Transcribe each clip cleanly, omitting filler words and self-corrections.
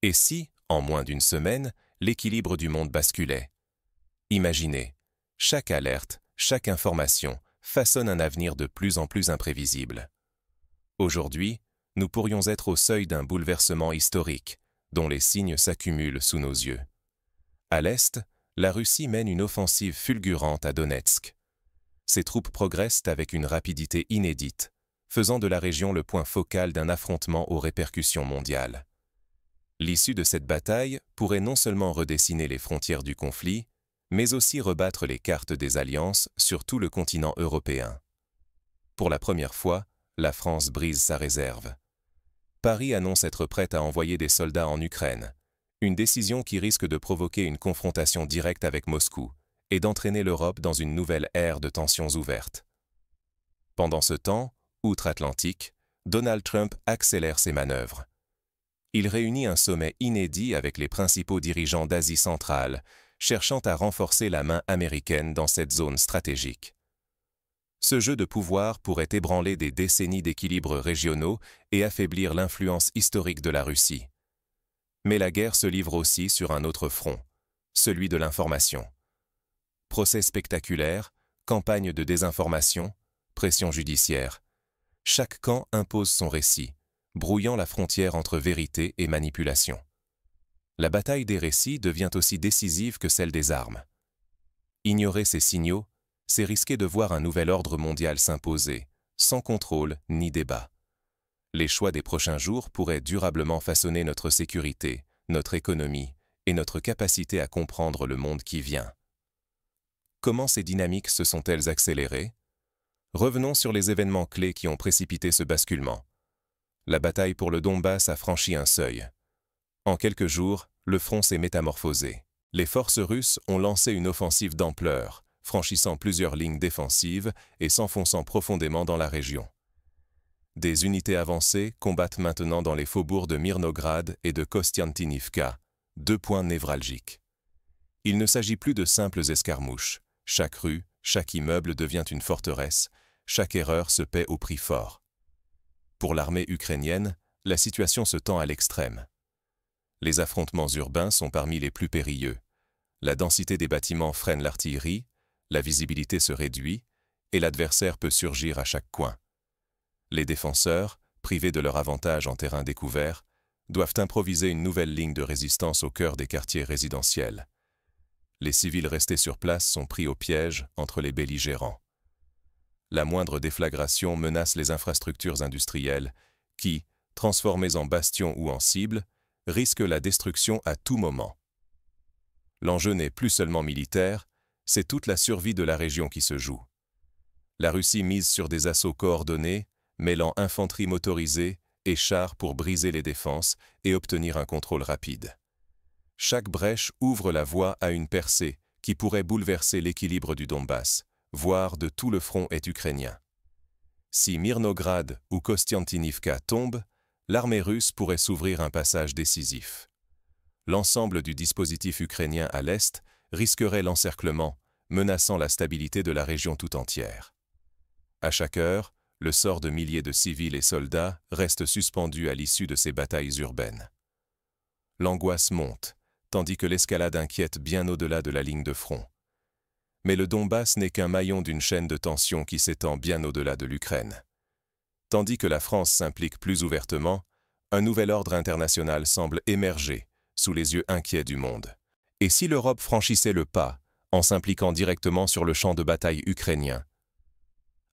Et si, en moins d'une semaine, l'équilibre du monde basculait? Imaginez, chaque alerte, chaque information façonne un avenir de plus en plus imprévisible. Aujourd'hui, nous pourrions être au seuil d'un bouleversement historique, dont les signes s'accumulent sous nos yeux. À l'est, la Russie mène une offensive fulgurante à Donetsk. Ses troupes progressent avec une rapidité inédite, faisant de la région le point focal d'un affrontement aux répercussions mondiales. L'issue de cette bataille pourrait non seulement redessiner les frontières du conflit, mais aussi rebattre les cartes des alliances sur tout le continent européen. Pour la première fois, la France brise sa réserve. Paris annonce être prête à envoyer des soldats en Ukraine, une décision qui risque de provoquer une confrontation directe avec Moscou et d'entraîner l'Europe dans une nouvelle ère de tensions ouvertes. Pendant ce temps, outre-Atlantique, Donald Trump accélère ses manœuvres. Il réunit un sommet inédit avec les principaux dirigeants d'Asie centrale, cherchant à renforcer la main américaine dans cette zone stratégique. Ce jeu de pouvoir pourrait ébranler des décennies d'équilibres régionaux et affaiblir l'influence historique de la Russie. Mais la guerre se livre aussi sur un autre front, celui de l'information. Procès spectaculaires, campagne de désinformation, pression judiciaire. Chaque camp impose son récit, brouillant la frontière entre vérité et manipulation. La bataille des récits devient aussi décisive que celle des armes. Ignorer ces signaux, c'est risquer de voir un nouvel ordre mondial s'imposer, sans contrôle ni débat. Les choix des prochains jours pourraient durablement façonner notre sécurité, notre économie et notre capacité à comprendre le monde qui vient. Comment ces dynamiques se sont-elles accélérées? Revenons sur les événements clés qui ont précipité ce basculement. La bataille pour le Donbass a franchi un seuil. En quelques jours, le front s'est métamorphosé. Les forces russes ont lancé une offensive d'ampleur, franchissant plusieurs lignes défensives et s'enfonçant profondément dans la région. Des unités avancées combattent maintenant dans les faubourgs de Mirnograd et de Kostiantynivka, deux points névralgiques. Il ne s'agit plus de simples escarmouches. Chaque rue, chaque immeuble devient une forteresse, chaque erreur se paie au prix fort. Pour l'armée ukrainienne, la situation se tend à l'extrême. Les affrontements urbains sont parmi les plus périlleux. La densité des bâtiments freine l'artillerie, la visibilité se réduit, et l'adversaire peut surgir à chaque coin. Les défenseurs, privés de leur avantage en terrain découvert, doivent improviser une nouvelle ligne de résistance au cœur des quartiers résidentiels. Les civils restés sur place sont pris au piège entre les belligérants. La moindre déflagration menace les infrastructures industrielles qui, transformées en bastions ou en cibles, risquent la destruction à tout moment. L'enjeu n'est plus seulement militaire, c'est toute la survie de la région qui se joue. La Russie mise sur des assauts coordonnés, mêlant infanterie motorisée et chars pour briser les défenses et obtenir un contrôle rapide. Chaque brèche ouvre la voie à une percée qui pourrait bouleverser l'équilibre du Donbass, voire de tout le front est ukrainien. Si Mirnograd ou Kostiantynivka tombent, l'armée russe pourrait s'ouvrir un passage décisif. L'ensemble du dispositif ukrainien à l'est risquerait l'encerclement, menaçant la stabilité de la région tout entière. À chaque heure, le sort de milliers de civils et soldats reste suspendu à l'issue de ces batailles urbaines. L'angoisse monte, tandis que l'escalade inquiète bien au-delà de la ligne de front. Mais le Donbass n'est qu'un maillon d'une chaîne de tensions qui s'étend bien au-delà de l'Ukraine. Tandis que la France s'implique plus ouvertement, un nouvel ordre international semble émerger sous les yeux inquiets du monde. Et si l'Europe franchissait le pas en s'impliquant directement sur le champ de bataille ukrainien?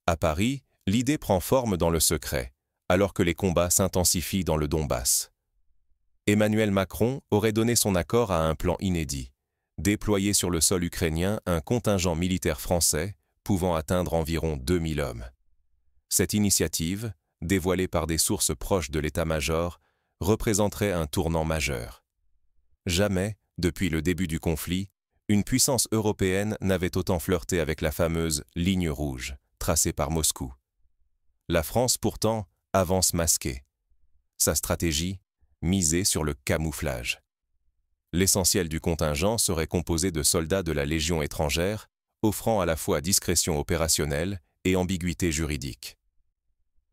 À Paris, l'idée prend forme dans le secret, alors que les combats s'intensifient dans le Donbass. Emmanuel Macron aurait donné son accord à un plan inédit, déployer sur le sol ukrainien un contingent militaire français pouvant atteindre environ 2000 hommes. Cette initiative, dévoilée par des sources proches de l'état-major, représenterait un tournant majeur. Jamais, depuis le début du conflit, une puissance européenne n'avait autant flirté avec la fameuse « ligne rouge » tracée par Moscou. La France, pourtant, avance masquée. Sa stratégie, miser sur le camouflage. L'essentiel du contingent serait composé de soldats de la Légion étrangère, offrant à la fois discrétion opérationnelle et ambiguïté juridique.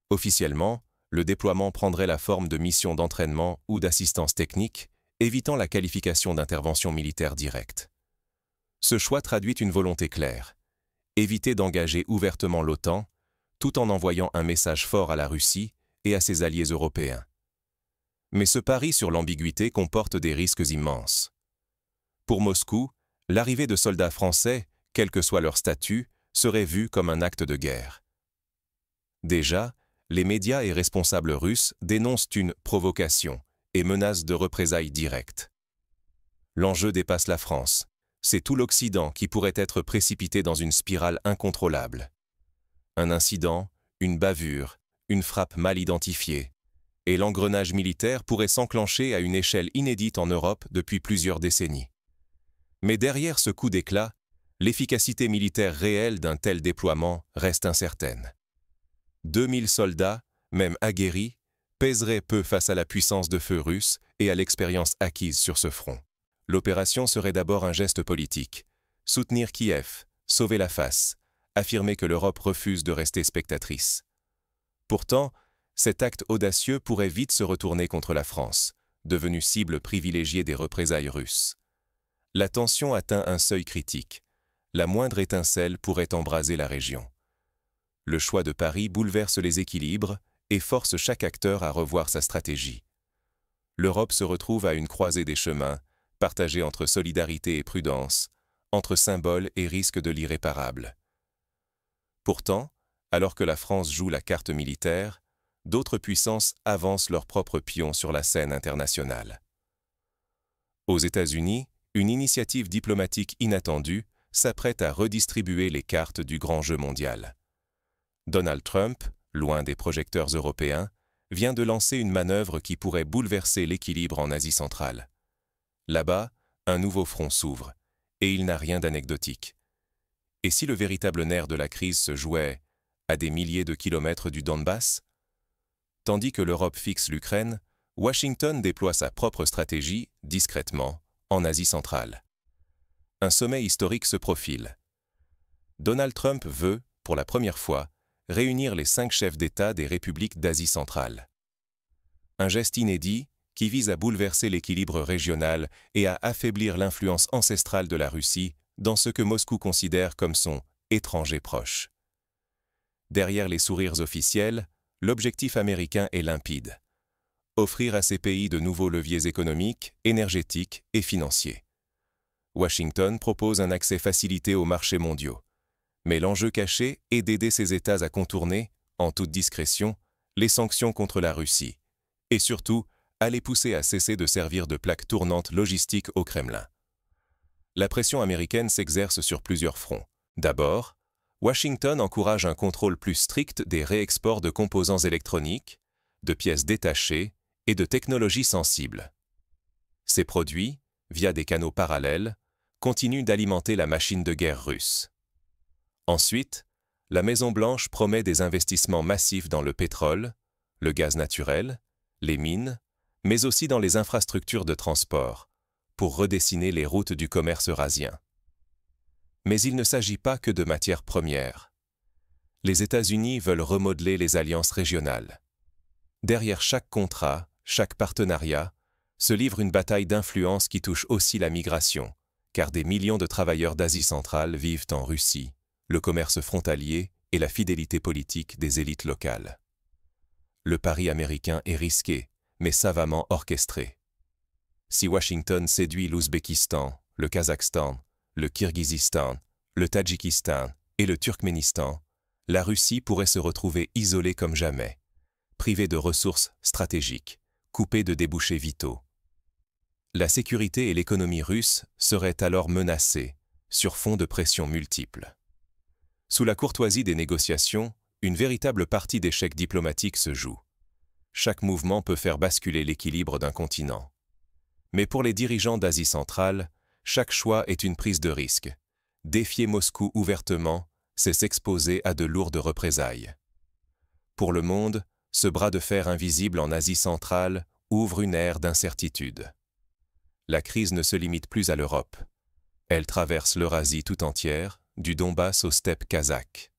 Officiellement, le déploiement prendrait la forme de missions d'entraînement ou d'assistance technique évitant la qualification d'intervention militaire directe. Ce choix traduit une volonté claire: éviter d'engager ouvertement l'OTAN, tout en envoyant un message fort à la Russie et à ses alliés européens. Mais ce pari sur l'ambiguïté comporte des risques immenses. Pour Moscou, l'arrivée de soldats français, quel que soit leur statut, serait vue comme un acte de guerre. Déjà, les médias et responsables russes dénoncent une provocation et menacent de représailles directes. L'enjeu dépasse la France. C'est tout l'Occident qui pourrait être précipité dans une spirale incontrôlable. Un incident, une bavure, une frappe mal identifiée, et l'engrenage militaire pourrait s'enclencher à une échelle inédite en Europe depuis plusieurs décennies. Mais derrière ce coup d'éclat, l'efficacité militaire réelle d'un tel déploiement reste incertaine. 2000 soldats, même aguerris, pèseraient peu face à la puissance de feu russe et à l'expérience acquise sur ce front. L'opération serait d'abord un geste politique: soutenir Kiev, sauver la face, affirmer que l'Europe refuse de rester spectatrice. Pourtant, cet acte audacieux pourrait vite se retourner contre la France, devenue cible privilégiée des représailles russes. La tension atteint un seuil critique. La moindre étincelle pourrait embraser la région. Le choix de Paris bouleverse les équilibres et force chaque acteur à revoir sa stratégie. L'Europe se retrouve à une croisée des chemins, partagée entre solidarité et prudence, entre symbole et risque de l'irréparable. Pourtant, alors que la France joue la carte militaire, d'autres puissances avancent leurs propres pions sur la scène internationale. Aux États-Unis, une initiative diplomatique inattendue s'apprête à redistribuer les cartes du grand jeu mondial. Donald Trump, loin des projecteurs européens, vient de lancer une manœuvre qui pourrait bouleverser l'équilibre en Asie centrale. Là-bas, un nouveau front s'ouvre, et il n'a rien d'anecdotique. Et si le véritable nerf de la crise se jouait à des milliers de kilomètres du Donbass? Tandis que l'Europe fixe l'Ukraine, Washington déploie sa propre stratégie, discrètement, en Asie centrale. Un sommet historique se profile. Donald Trump veut, pour la première fois, réunir les 5 chefs d'État des républiques d'Asie centrale. Un geste inédit qui vise à bouleverser l'équilibre régional et à affaiblir l'influence ancestrale de la Russie dans ce que Moscou considère comme son « étranger proche ». Derrière les sourires officiels, l'objectif américain est limpide: offrir à ces pays de nouveaux leviers économiques, énergétiques et financiers. Washington propose un accès facilité aux marchés mondiaux. Mais l'enjeu caché est d'aider ces États à contourner, en toute discrétion, les sanctions contre la Russie, et surtout à les pousser à cesser de servir de plaque tournante logistique au Kremlin. La pression américaine s'exerce sur plusieurs fronts. D'abord, Washington encourage un contrôle plus strict des réexports de composants électroniques, de pièces détachées et de technologies sensibles. Ces produits, via des canaux parallèles, continuent d'alimenter la machine de guerre russe. Ensuite, la Maison-Blanche promet des investissements massifs dans le pétrole, le gaz naturel, les mines, mais aussi dans les infrastructures de transport, pour redessiner les routes du commerce eurasien. Mais il ne s'agit pas que de matières premières. Les États-Unis veulent remodeler les alliances régionales. Derrière chaque contrat, chaque partenariat, se livre une bataille d'influence qui touche aussi la migration, car des millions de travailleurs d'Asie centrale vivent en Russie, le commerce frontalier et la fidélité politique des élites locales. Le pari américain est risqué, mais savamment orchestré. Si Washington séduit l'Ouzbékistan, le Kazakhstan, le Kirghizistan, le Tadjikistan et le Turkménistan, la Russie pourrait se retrouver isolée comme jamais, privée de ressources stratégiques, coupée de débouchés vitaux. La sécurité et l'économie russe seraient alors menacées, sur fond de pressions multiples. Sous la courtoisie des négociations, une véritable partie d'échecs diplomatiques se joue. Chaque mouvement peut faire basculer l'équilibre d'un continent. Mais pour les dirigeants d'Asie centrale, chaque choix est une prise de risque. Défier Moscou ouvertement, c'est s'exposer à de lourdes représailles. Pour le monde, ce bras de fer invisible en Asie centrale ouvre une ère d'incertitude. La crise ne se limite plus à l'Europe. Elle traverse l'Eurasie tout entière, du Donbass aux steppes kazakhes.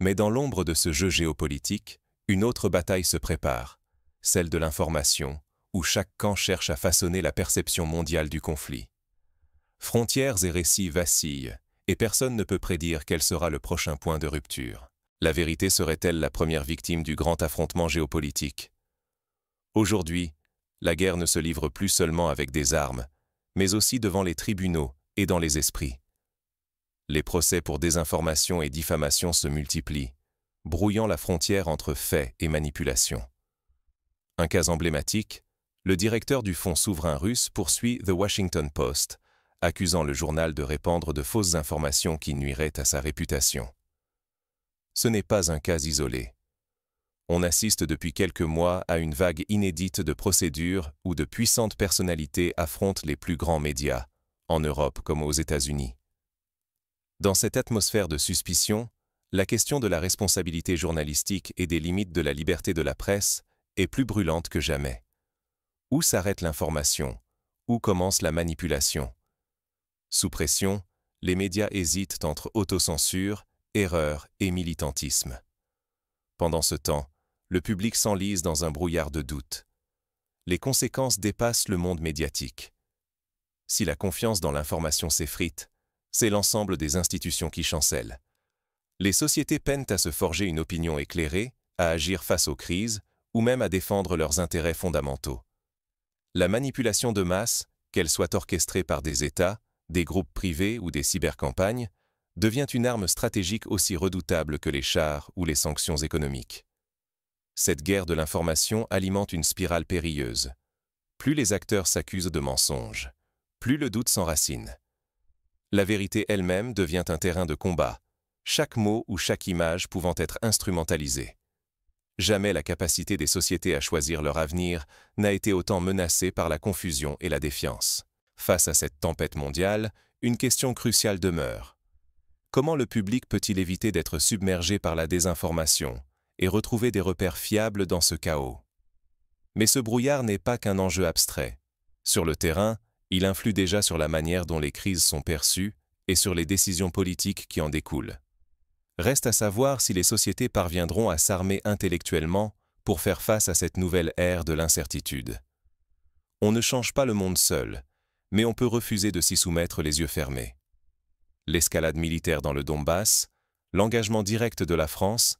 Mais dans l'ombre de ce jeu géopolitique, une autre bataille se prépare, celle de l'information, où chaque camp cherche à façonner la perception mondiale du conflit. Frontières et récits vacillent, et personne ne peut prédire quel sera le prochain point de rupture. La vérité serait-elle la première victime du grand affrontement géopolitique? Aujourd'hui, la guerre ne se livre plus seulement avec des armes, mais aussi devant les tribunaux et dans les esprits. Les procès pour désinformation et diffamation se multiplient, brouillant la frontière entre faits et manipulation. Un cas emblématique, le directeur du Fonds souverain russe poursuit The Washington Post, accusant le journal de répandre de fausses informations qui nuiraient à sa réputation. Ce n'est pas un cas isolé. On assiste depuis quelques mois à une vague inédite de procédures où de puissantes personnalités affrontent les plus grands médias, en Europe comme aux États-Unis. Dans cette atmosphère de suspicion, la question de la responsabilité journalistique et des limites de la liberté de la presse est plus brûlante que jamais. Où s'arrête l'information? Où commence la manipulation? Sous pression, les médias hésitent entre autocensure, erreur et militantisme. Pendant ce temps, le public s'enlise dans un brouillard de doutes. Les conséquences dépassent le monde médiatique. Si la confiance dans l'information s'effrite, c'est l'ensemble des institutions qui chancellent. Les sociétés peinent à se forger une opinion éclairée, à agir face aux crises, ou même à défendre leurs intérêts fondamentaux. La manipulation de masse, qu'elle soit orchestrée par des États, des groupes privés ou des cybercampagnes, devient une arme stratégique aussi redoutable que les chars ou les sanctions économiques. Cette guerre de l'information alimente une spirale périlleuse. Plus les acteurs s'accusent de mensonges, plus le doute s'enracine. La vérité elle-même devient un terrain de combat, chaque mot ou chaque image pouvant être instrumentalisée. Jamais la capacité des sociétés à choisir leur avenir n'a été autant menacée par la confusion et la défiance. Face à cette tempête mondiale, une question cruciale demeure. Comment le public peut-il éviter d'être submergé par la désinformation et retrouver des repères fiables dans ce chaos? Mais ce brouillard n'est pas qu'un enjeu abstrait. Sur le terrain, il influe déjà sur la manière dont les crises sont perçues et sur les décisions politiques qui en découlent. Reste à savoir si les sociétés parviendront à s'armer intellectuellement pour faire face à cette nouvelle ère de l'incertitude. On ne change pas le monde seul, mais on peut refuser de s'y soumettre les yeux fermés. L'escalade militaire dans le Donbass, l'engagement direct de la France,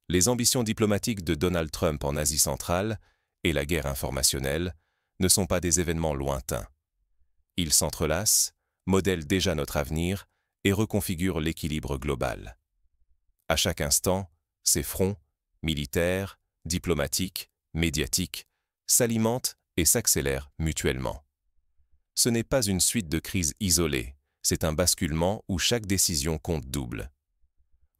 les ambitions diplomatiques de Donald Trump en Asie centrale et la guerre informationnelle ne sont pas des événements lointains. Ils s'entrelacent, modèlent déjà notre avenir et reconfigurent l'équilibre global. À chaque instant, ces fronts, militaires, diplomatiques, médiatiques, s'alimentent et s'accélèrent mutuellement. Ce n'est pas une suite de crises isolées, c'est un basculement où chaque décision compte double.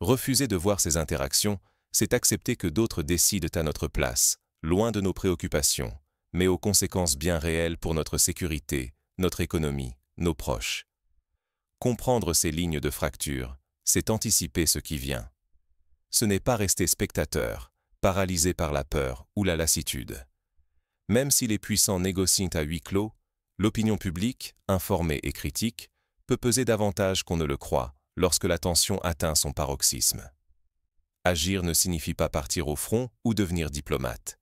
Refuser de voir ces interactions, c'est accepter que d'autres décident à notre place, loin de nos préoccupations, mais aux conséquences bien réelles pour notre sécurité, notre économie, nos proches. Comprendre ces lignes de fracture, c'est anticiper ce qui vient. Ce n'est pas rester spectateur, paralysé par la peur ou la lassitude. Même si les puissants négocient à huis clos, l'opinion publique, informée et critique, peut peser davantage qu'on ne le croit lorsque la tension atteint son paroxysme. Agir ne signifie pas partir au front ou devenir diplomate.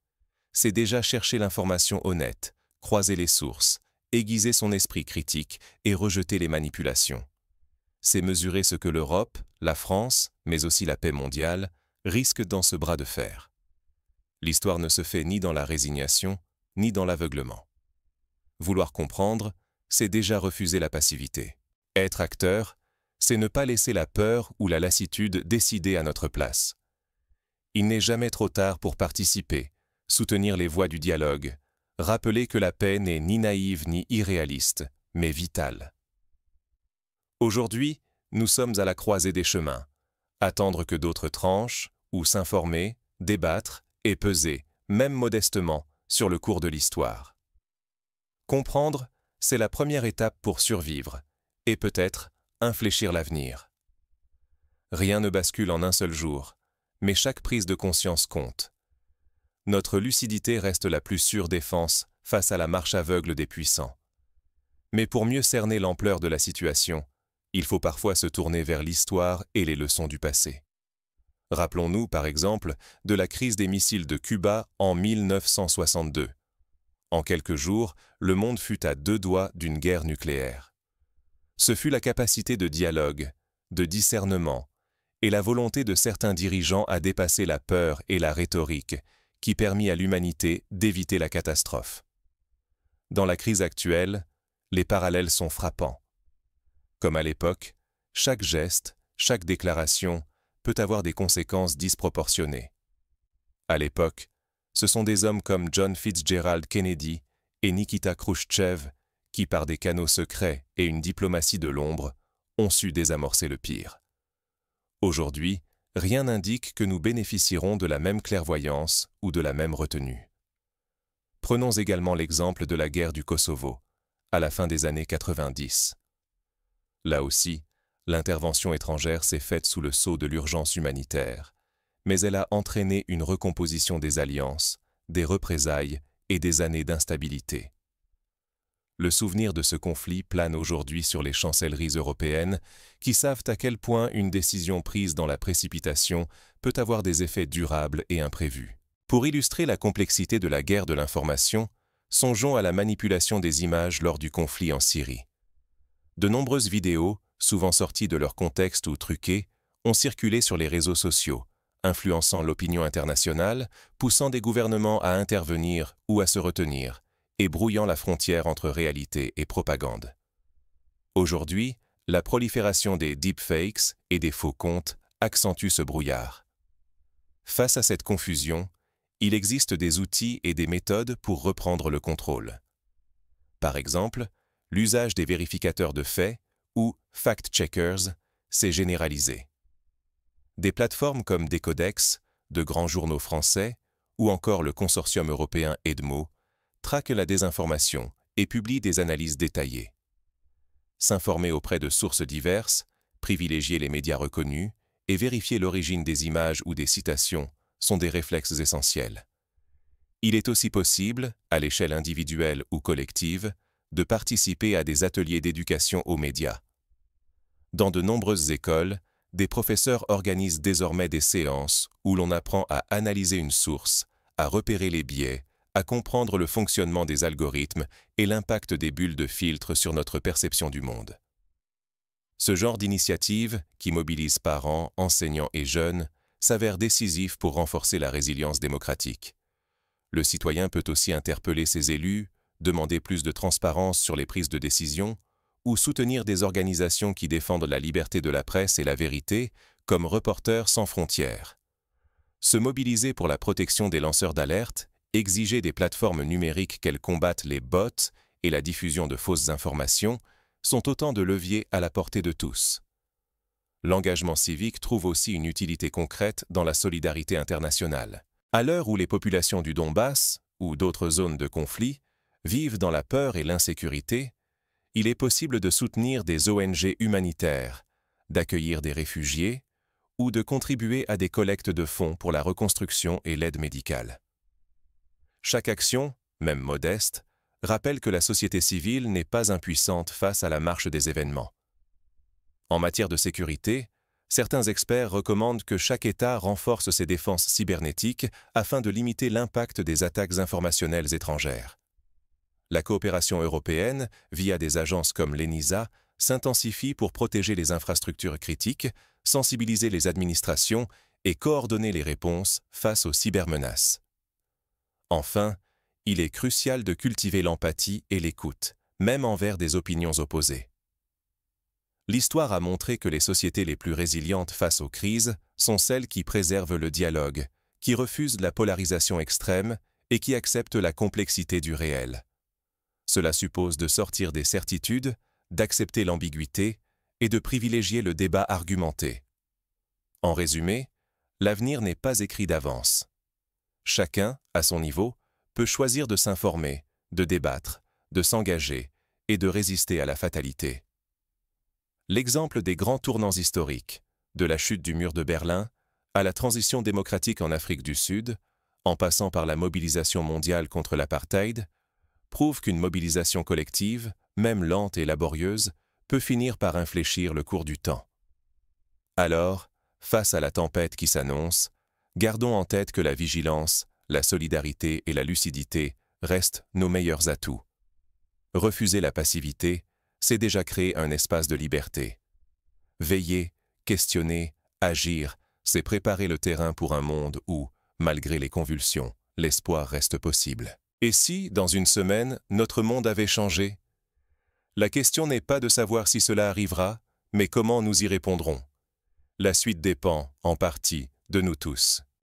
C'est déjà chercher l'information honnête, croiser les sources, aiguiser son esprit critique et rejeter les manipulations. C'est mesurer ce que l'Europe, la France, mais aussi la paix mondiale, risquent dans ce bras de fer. L'histoire ne se fait ni dans la résignation, ni dans l'aveuglement. Vouloir comprendre, c'est déjà refuser la passivité. Être acteur, c'est ne pas laisser la peur ou la lassitude décider à notre place. Il n'est jamais trop tard pour participer, soutenir les voies du dialogue, rappeler que la paix n'est ni naïve ni irréaliste, mais vitale. Aujourd'hui, nous sommes à la croisée des chemins. Attendre que d'autres tranchent, ou s'informer, débattre et peser, même modestement, sur le cours de l'histoire. Comprendre, c'est la première étape pour survivre, et peut-être infléchir l'avenir. Rien ne bascule en un seul jour, mais chaque prise de conscience compte. Notre lucidité reste la plus sûre défense face à la marche aveugle des puissants. Mais pour mieux cerner l'ampleur de la situation, il faut parfois se tourner vers l'histoire et les leçons du passé. Rappelons-nous, par exemple, de la crise des missiles de Cuba en 1962. En quelques jours, le monde fut à 2 doigts d'une guerre nucléaire. Ce fut la capacité de dialogue, de discernement, et la volonté de certains dirigeants à dépasser la peur et la rhétorique qui permit à l'humanité d'éviter la catastrophe. Dans la crise actuelle, les parallèles sont frappants. Comme à l'époque, chaque geste, chaque déclaration peut avoir des conséquences disproportionnées. À l'époque, ce sont des hommes comme John Fitzgerald Kennedy et Nikita Khrouchtchev qui, par des canaux secrets et une diplomatie de l'ombre, ont su désamorcer le pire. Aujourd'hui, rien n'indique que nous bénéficierons de la même clairvoyance ou de la même retenue. Prenons également l'exemple de la guerre du Kosovo, à la fin des années 90. Là aussi, l'intervention étrangère s'est faite sous le sceau de l'urgence humanitaire, mais elle a entraîné une recomposition des alliances, des représailles et des années d'instabilité. Le souvenir de ce conflit plane aujourd'hui sur les chancelleries européennes qui savent à quel point une décision prise dans la précipitation peut avoir des effets durables et imprévus. Pour illustrer la complexité de la guerre de l'information, songeons à la manipulation des images lors du conflit en Syrie. De nombreuses vidéos, souvent sorties de leur contexte ou truquées, ont circulé sur les réseaux sociaux, influençant l'opinion internationale, poussant des gouvernements à intervenir ou à se retenir, et brouillant la frontière entre réalité et propagande. Aujourd'hui, la prolifération des deepfakes et des faux comptes accentue ce brouillard. Face à cette confusion, il existe des outils et des méthodes pour reprendre le contrôle. Par exemple, l'usage des vérificateurs de faits, ou fact-checkers, s'est généralisé. Des plateformes comme Decodex, de grands journaux français, ou encore le consortium européen Edmo, traquent la désinformation et publient des analyses détaillées. S'informer auprès de sources diverses, privilégier les médias reconnus et vérifier l'origine des images ou des citations sont des réflexes essentiels. Il est aussi possible, à l'échelle individuelle ou collective, de participer à des ateliers d'éducation aux médias. Dans de nombreuses écoles, des professeurs organisent désormais des séances où l'on apprend à analyser une source, à repérer les biais, à comprendre le fonctionnement des algorithmes et l'impact des bulles de filtre sur notre perception du monde. Ce genre d'initiative, qui mobilise parents, enseignants et jeunes, s'avère décisif pour renforcer la résilience démocratique. Le citoyen peut aussi interpeller ses élus, demander plus de transparence sur les prises de décision, ou soutenir des organisations qui défendent la liberté de la presse et la vérité, comme Reporters sans frontières. Se mobiliser pour la protection des lanceurs d'alerte, exiger des plateformes numériques qu'elles combattent les bots et la diffusion de fausses informations, sont autant de leviers à la portée de tous. L'engagement civique trouve aussi une utilité concrète dans la solidarité internationale. À l'heure où les populations du Donbass, ou d'autres zones de conflit, vivent dans la peur et l'insécurité, il est possible de soutenir des ONG humanitaires, d'accueillir des réfugiés ou de contribuer à des collectes de fonds pour la reconstruction et l'aide médicale. Chaque action, même modeste, rappelle que la société civile n'est pas impuissante face à la marche des événements. En matière de sécurité, certains experts recommandent que chaque État renforce ses défenses cybernétiques afin de limiter l'impact des attaques informationnelles étrangères. La coopération européenne, via des agences comme l'ENISA, s'intensifie pour protéger les infrastructures critiques, sensibiliser les administrations et coordonner les réponses face aux cybermenaces. Enfin, il est crucial de cultiver l'empathie et l'écoute, même envers des opinions opposées. L'histoire a montré que les sociétés les plus résilientes face aux crises sont celles qui préservent le dialogue, qui refusent la polarisation extrême et qui acceptent la complexité du réel. Cela suppose de sortir des certitudes, d'accepter l'ambiguïté et de privilégier le débat argumenté. En résumé, l'avenir n'est pas écrit d'avance. Chacun, à son niveau, peut choisir de s'informer, de débattre, de s'engager et de résister à la fatalité. L'exemple des grands tournants historiques, de la chute du mur de Berlin à la transition démocratique en Afrique du Sud, en passant par la mobilisation mondiale contre l'apartheid, prouve qu'une mobilisation collective, même lente et laborieuse, peut finir par infléchir le cours du temps. Alors, face à la tempête qui s'annonce, gardons en tête que la vigilance, la solidarité et la lucidité restent nos meilleurs atouts. Refuser la passivité, c'est déjà créer un espace de liberté. Veiller, questionner, agir, c'est préparer le terrain pour un monde où, malgré les convulsions, l'espoir reste possible. Et si, dans une semaine, notre monde avait changé? La question n'est pas de savoir si cela arrivera, mais comment nous y répondrons. La suite dépend, en partie, de nous tous.